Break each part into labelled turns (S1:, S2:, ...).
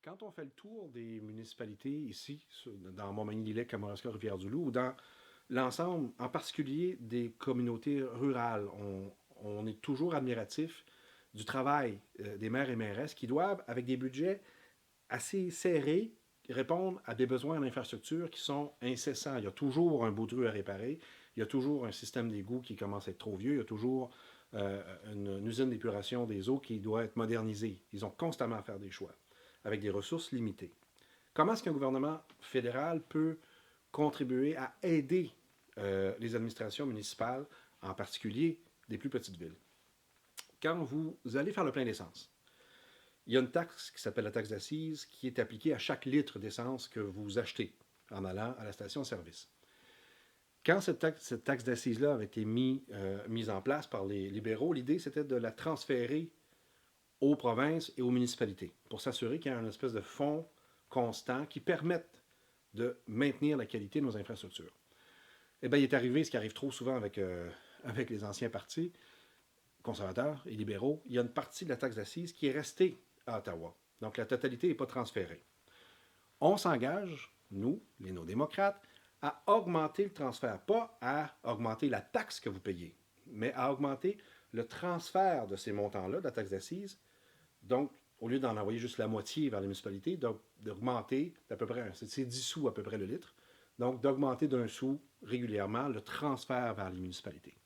S1: Quand on fait le tour des municipalités ici, dans Montmagny-Lillet, Kamouraska, Rivière-du-Loup, ou dans l'ensemble, en particulier des communautés rurales, on est toujours admiratif du travail des maires et mairesses qui doivent, avec des budgets assez serrés, répondre à des besoins en infrastructure qui sont incessants. Il y a toujours un bout de rue à réparer, il y a toujours un système d'égout qui commence à être trop vieux, il y a toujours une usine d'épuration des eaux qui doit être modernisée. Ils ont constamment à faire des choix, avec des ressources limitées. Comment est-ce qu'un gouvernement fédéral peut contribuer à aider les administrations municipales, en particulier des plus petites villes? Quand vous allez faire le plein d'essence, il y a une taxe qui s'appelle la taxe d'assises qui est appliquée à chaque litre d'essence que vous achetez en allant à la station-service. Quand cette taxe d'assises-là avait été mise en place par les libéraux, l'idée c'était de la transférer aux provinces et aux municipalités pour s'assurer qu'il y a une espèce de fonds constant qui permette de maintenir la qualité de nos infrastructures. Eh bien, il est arrivé ce qui arrive trop souvent avec les anciens partis conservateurs et libéraux. Il y a une partie de la taxe d'assises qui est restée à Ottawa. Donc, la totalité n'est pas transférée. On s'engage, nous, les néo-démocrates, à augmenter le transfert, pas à augmenter la taxe que vous payez, mais à augmenter le transfert de ces montants-là, de la taxe d'assises. Donc, au lieu d'en envoyer juste la moitié vers les municipalités, d'augmenter d'à peu près, c'est 10 sous à peu près le litre, donc d'augmenter d'un sou régulièrement le transfert vers les municipalités.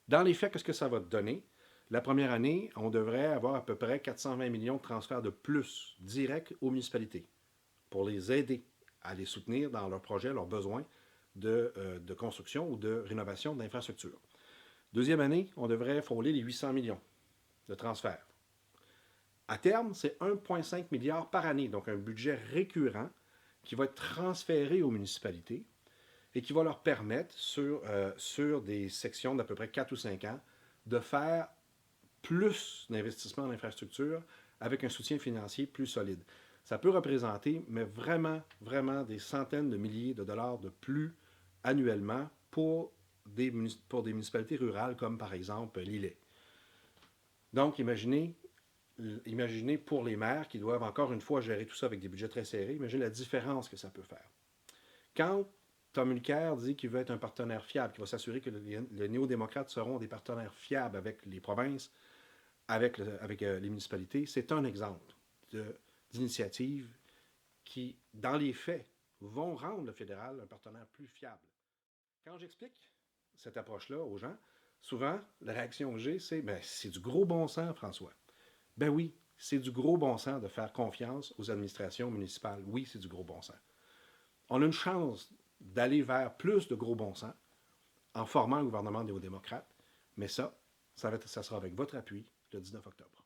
S1: Dans les faits, qu'est-ce que ça va donner? La première année, on devrait avoir à peu près 420 millions de transferts de plus directs aux municipalités pour les aider à les soutenir dans leurs projets, leurs besoins de construction ou de rénovation d'infrastructures. Deuxième année, on devrait frôler les 800 millions de transferts. À terme, c'est 1,5 milliard par année, donc un budget récurrent qui va être transféré aux municipalités et qui va leur permettre, sur des sections d'à peu près 4 ou 5 ans, de faire plus d'investissements en infrastructure avec un soutien financier plus solide. Ça peut représenter, mais vraiment, vraiment des centaines de milliers de dollars de plus annuellement pour des municipalités rurales comme par exemple Lillet. Donc, imaginez pour les maires qui doivent encore une fois gérer tout ça avec des budgets très serrés, imaginez la différence que ça peut faire. Quand Tom Mulcair dit qu'il veut être un partenaire fiable, qu'il va s'assurer que les néo-démocrates seront des partenaires fiables avec les provinces, avec les municipalités, c'est un exemple d'initiatives qui, dans les faits, vont rendre le fédéral un partenaire plus fiable. Quand j'explique cette approche-là aux gens, souvent, la réaction que j'ai, c'est « c'est du gros bon sens, François ». Ben oui, c'est du gros bon sens de faire confiance aux administrations municipales. Oui, c'est du gros bon sens. On a une chance d'aller vers plus de gros bon sens en formant un gouvernement néo-démocrate, mais ça sera avec votre appui le 19 octobre.